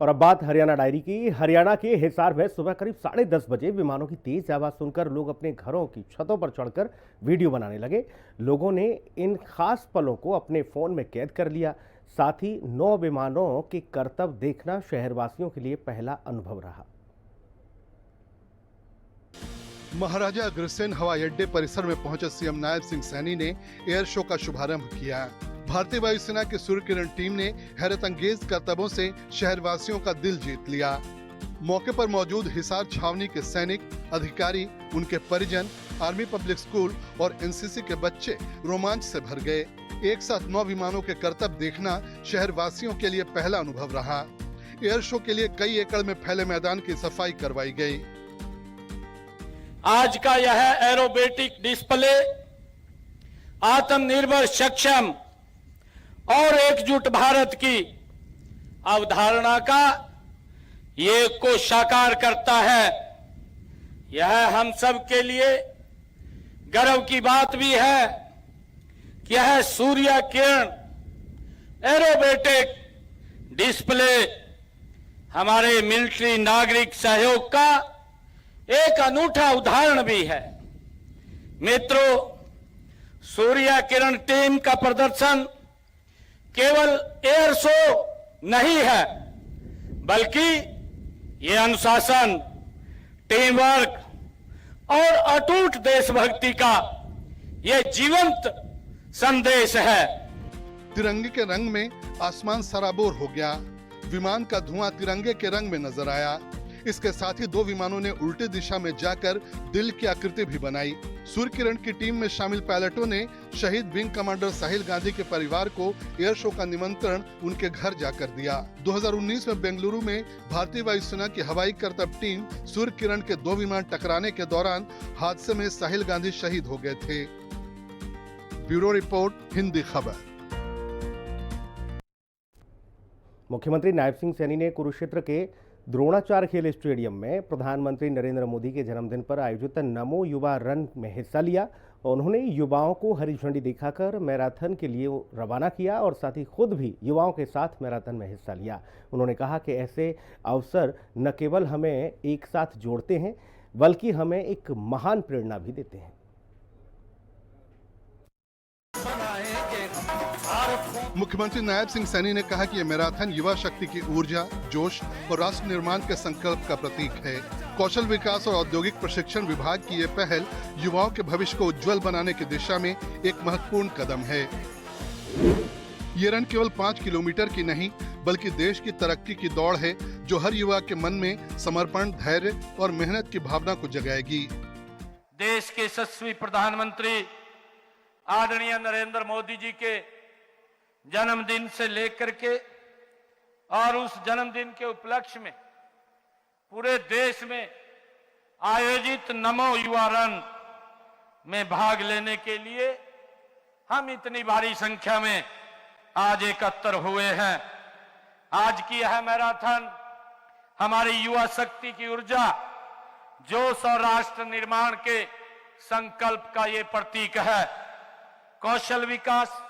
और अब बात हरियाणा डायरी की। हरियाणा के हिसार में सुबह करीब 10:30 बजे विमानों की तेज आवाज सुनकर लोग अपने घरों की छतों पर चढ़कर वीडियो बनाने लगे। लोगों ने इन खास पलों को अपने फोन में कैद कर लिया। साथ ही 9 विमानों के करतब देखना शहरवासियों के लिए पहला अनुभव रहा। महाराजा अग्रसेन हवाई अड्डे परिसर में पहुंचे सीएम नायब सिंह सैनी ने एयर शो का शुभारंभ किया। भारतीय वायुसेना की सूर्य किरण टीम ने हैरत अंगेज करतबों से शहरवासियों का दिल जीत लिया। मौके पर मौजूद हिसार छावनी के सैनिक, अधिकारी, उनके परिजन, आर्मी पब्लिक स्कूल और एनसीसी के बच्चे रोमांच से भर गए। एक साथ 9 विमानों के करतब देखना शहरवासियों के लिए पहला अनुभव रहा। एयर शो के लिए कई एकड़ में फैले मैदान की सफाई करवाई गई। आज का यह एरोबेटिक डिस्प्ले आत्मनिर्भर, सक्षम और एकजुट भारत की अवधारणा का एक को साकार करता है। यह हम सब के लिए गर्व की बात भी है कि यह सूर्य किरण एरोबेटिक डिस्प्ले हमारे मिलिट्री नागरिक सहयोग का एक अनूठा उदाहरण भी है। मित्रों, सूर्य किरण टीम का प्रदर्शन केवल एयर शो नहीं है, बल्कि ये अनुशासन, टीम वर्क और अटूट देशभक्ति का ये जीवंत संदेश है। तिरंगे के रंग में आसमान सराबोर हो गया। विमान का धुआं तिरंगे के रंग में नजर आया। इसके साथ ही 2 विमानों ने उल्टी दिशा में जाकर दिल की आकृति भी बनाई। सूर्य किरण की टीम में शामिल पायलटों ने शहीद विंग कमांडर साहिल गांधी के परिवार को एयर शो का निमंत्रण उनके घर जाकर दिया। 2019 में बेंगलुरु में भारतीय वायुसेना की हवाई करतब टीम सूर्य किरण के 2 विमान टकराने के दौरान हादसे में साहिल गांधी शहीद हो गए थे। ब्यूरो रिपोर्ट, हिंदी खबर। मुख्यमंत्री नायब सिंह सैनी ने कुरुक्षेत्र के द्रोणाचार्य खेल स्टेडियम में प्रधानमंत्री नरेंद्र मोदी के जन्मदिन पर आयोजित नमो युवा रन में हिस्सा लिया और उन्होंने युवाओं को हरी झंडी दिखाकर मैराथन के लिए रवाना किया और साथ ही खुद भी युवाओं के साथ मैराथन में हिस्सा लिया। उन्होंने कहा कि ऐसे अवसर न केवल हमें एक साथ जोड़ते हैं, बल्कि हमें एक महान प्रेरणा भी देते हैं। मुख्यमंत्री नायब सिंह सैनी ने कहा कि ये मैराथन युवा शक्ति की ऊर्जा, जोश और राष्ट्र निर्माण के संकल्प का प्रतीक है। कौशल विकास और औद्योगिक प्रशिक्षण विभाग की ये पहल युवाओं के भविष्य को उज्जवल बनाने की दिशा में एक महत्वपूर्ण कदम है। ये रन केवल 5 किलोमीटर की नहीं, बल्कि देश की तरक्की की दौड़ है, जो हर युवा के मन में समर्पण, धैर्य और मेहनत की भावना को जगाएगी। देश के यशस्वी प्रधानमंत्री आदरणीय नरेंद्र मोदी जी के जन्मदिन से लेकर के और उस जन्मदिन के उपलक्ष्य में पूरे देश में आयोजित नमो युवा रन में भाग लेने के लिए हम इतनी भारी संख्या में आज एकत्र हुए हैं। आज की यह मैराथन हमारी युवा शक्ति की ऊर्जा, जोश और राष्ट्र निर्माण के संकल्प का ये प्रतीक है। कौशल विकास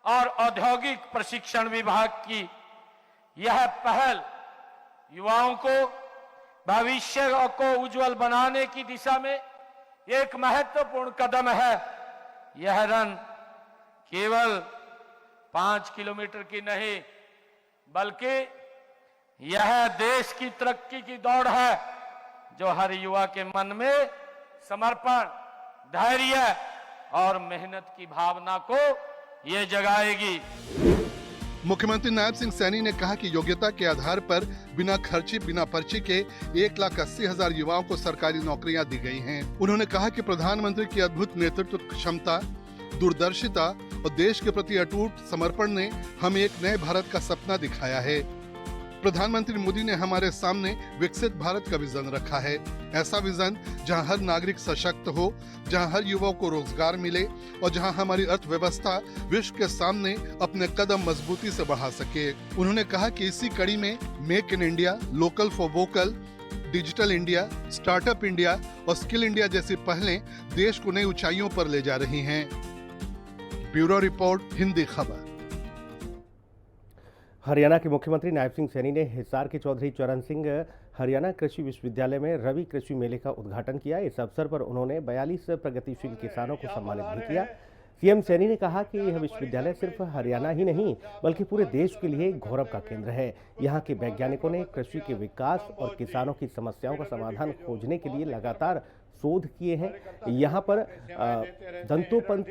और औद्योगिक प्रशिक्षण विभाग की यह पहल युवाओं को भविष्य को उज्जवल बनाने की दिशा में एक महत्वपूर्ण कदम है। यह रन केवल 5 किलोमीटर की नहीं, बल्कि यह देश की तरक्की की दौड़ है, जो हर युवा के मन में समर्पण, धैर्य और मेहनत की भावना को ये जगाएगी। मुख्यमंत्री नायब सिंह सैनी ने कहा कि योग्यता के आधार पर बिना खर्ची, बिना पर्ची के 1,80,000 युवाओं को सरकारी नौकरियां दी गई हैं। उन्होंने कहा कि प्रधानमंत्री की अद्भुत नेतृत्व क्षमता, दूरदर्शिता और देश के प्रति अटूट समर्पण ने हमें एक नए भारत का सपना दिखाया है। प्रधानमंत्री मोदी ने हमारे सामने विकसित भारत का विजन रखा है। ऐसा विजन जहां हर नागरिक सशक्त हो, जहां हर युवा को रोजगार मिले और जहां हमारी अर्थव्यवस्था विश्व के सामने अपने कदम मजबूती से बढ़ा सके। उन्होंने कहा कि इसी कड़ी में make in India, local for vocal, digital India, startup India और स्किल इंडिया जैसी पहलें देश को नई ऊंचाइयों पर ले जा रही हैं। ब्यूरो रिपोर्ट, हिंदी खबर। हरियाणा के मुख्यमंत्री नायब सिंह सैनी ने हिसार के चौधरी चरण सिंह हरियाणा कृषि विश्वविद्यालय में रवि कृषि मेले का उद्घाटन किया। इस अवसर पर उन्होंने 42 प्रगतिशील किसानों को सम्मानित भी किया। सीएम सैनी ने कहा कि यह विश्वविद्यालय सिर्फ हरियाणा ही नहीं बल्कि पूरे देश के लिए गौरव का केंद्र है। यहाँ के वैज्ञानिकों ने कृषि के विकास और किसानों की समस्याओं का समाधान खोजने के लिए लगातार शोध किए हैं। यहाँ पर दंतोपंत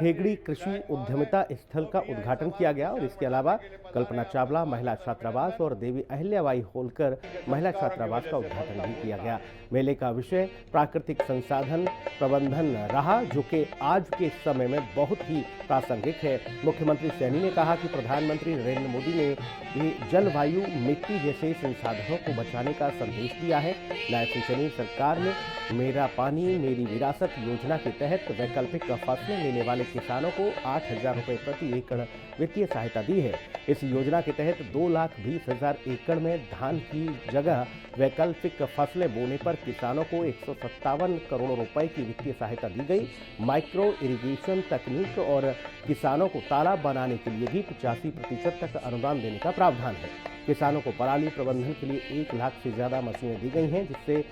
हेगड़ी कृषि उद्यमिता स्थल का उद्घाटन किया गया और इसके अलावा कल्पना चावला महिला छात्रावास और देवी अहिल्याबाई होलकर महिला छात्रावास का उद्घाटन भी किया गया। मेले का विषय प्राकृतिक संसाधन प्रबंधन रहा, जो कि आज के समय में बहुत ही प्रासंगिक है। मुख्यमंत्री सैनी ने कहा कि प्रधानमंत्री नरेंद्र मोदी ने भी जलवायु मिट्टी जैसे संसाधनों को बचाने का संदेश दिया है। नायब सिंह सैनी सरकार ने मेरा पानी मेरी विरासत योजना के तहत वैकल्पिक फसलें लेने वाले किसानों को 8,000 रुपये प्रति एकड़ वित्तीय सहायता दी है। इस योजना के तहत 2,20,000 एकड़ में धान की जगह वैकल्पिक फसलें बोने पर किसानों को 157 करोड़ रुपए की वित्तीय सहायता दी गई। माइक्रो इरिगेशन तकनीक और किसानों को तालाब बनाने के लिए भी 85% तक अनुदान देने का प्रावधान है। किसानों को पराली प्रबंधन के लिए 1 लाख से ज्यादा मशीनें दी गई हैं, जिससे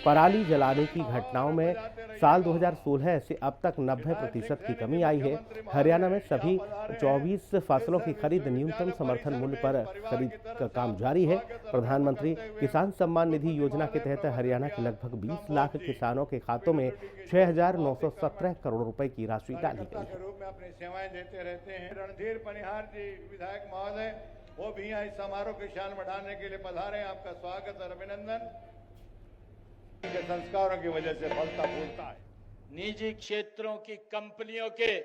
पराली जलाने की घटनाओं में साल 2016 से अब तक 90% की कमी आई है। हरियाणा में सभी 24 फसलों की खरीद न्यूनतम समर्थन मूल्य पर खरीद का काम जारी है। प्रधानमंत्री किसान सम्मान निधि योजना के तहत हरियाणा के लगभग 20 लाख किसानों के खातों में 6,917 करोड़ रुपए की राशि डाली गई है। अपनी सेवाएं देते रहते हैं। रणधीर पनिहार जी विधायक महोदय वो भी यहाँ इस समारोह की शान बढ़ाने के लिए पधारे। आपका स्वागत और अभिनंदन। के संस्कारों की वजह से फलता फूलता है। निजी क्षेत्रों की कंपनियों के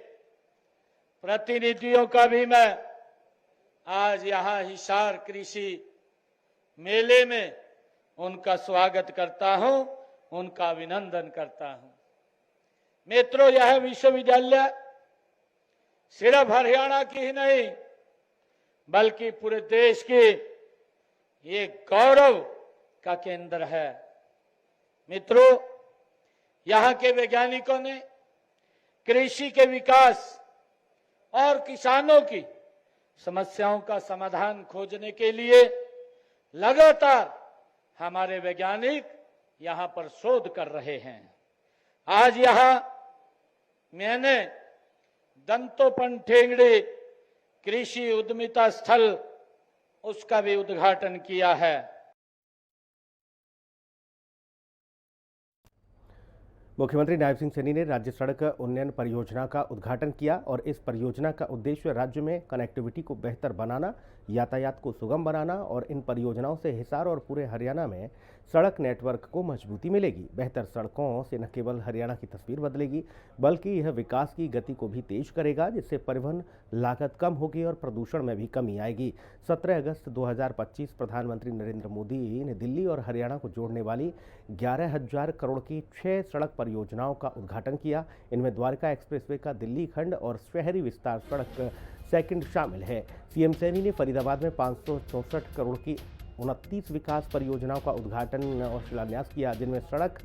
प्रतिनिधियों का भी मैं आज यहाँ हिसार कृषि मेले में उनका स्वागत करता हूं, उनका अभिनंदन करता हूं। मित्रों, यह विश्वविद्यालय सिर्फ हरियाणा की ही नहीं बल्कि पूरे देश की ये गौरव का केंद्र है। मित्रों, यहाँ के वैज्ञानिकों ने कृषि के विकास और किसानों की समस्याओं का समाधान खोजने के लिए लगातार हमारे वैज्ञानिक यहाँ पर शोध कर रहे हैं। आज यहाँ मैंने दंतोपंत हेगड़ी कृषि उद्यमिता स्थल उसका भी उद्घाटन किया है। मुख्यमंत्री नायब सिंह सैनी ने राज्य सड़क उन्नयन परियोजना का उद्घाटन किया और इस परियोजना का उद्देश्य राज्य में कनेक्टिविटी को बेहतर बनाना, यातायात को सुगम बनाना और इन परियोजनाओं से हिसार और पूरे हरियाणा में सड़क नेटवर्क को मजबूती मिलेगी। बेहतर सड़कों से न केवल हरियाणा की तस्वीर बदलेगी बल्कि यह विकास की गति को भी तेज करेगा, जिससे परिवहन लागत कम होगी और प्रदूषण में भी कमी आएगी। 17 अगस्त 2025 प्रधानमंत्री नरेंद्र मोदी ने दिल्ली और हरियाणा को जोड़ने वाली 11,000 करोड़ की 6 सड़क परियोजनाओं का उद्घाटन किया। इनमें द्वारका एक्सप्रेसवे का दिल्ली खंड और शहरी विस्तार सड़क सेकंड शामिल है। सीएम सैनी ने फरीदाबाद में 564 करोड़ की 29 विकास परियोजनाओं का उद्घाटन और शिलान्यास किया, जिनमें सड़क,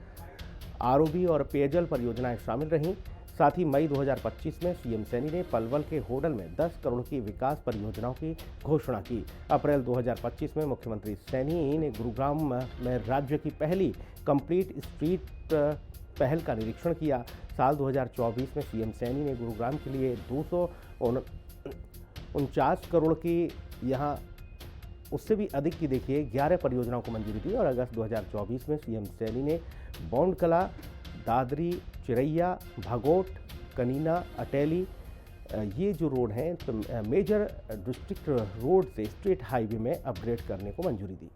आरओबी और पेयजल परियोजनाएं शामिल रहीं। साथ ही मई 2025 में सीएम सैनी ने पलवल के होडल में 10 करोड़ की विकास परियोजनाओं की घोषणा की। अप्रैल 2025 में मुख्यमंत्री सैनी ने गुरुग्राम में राज्य की पहली कंप्लीट स्ट्रीट पहल का निरीक्षण किया। साल 2024 में सीएम सैनी ने गुरुग्राम के लिए 249 करोड़ की यहाँ उससे भी अधिक की देखिए 11 परियोजनाओं को मंजूरी दी और अगस्त 2024 में सीएम सैनी ने बौंडकला, दादरी, चिरैया, भागोट, कनीना, अटेली ये जो रोड हैं तो मेजर डिस्ट्रिक्ट रोड से स्टेट हाईवे में अपग्रेड करने को मंजूरी दी।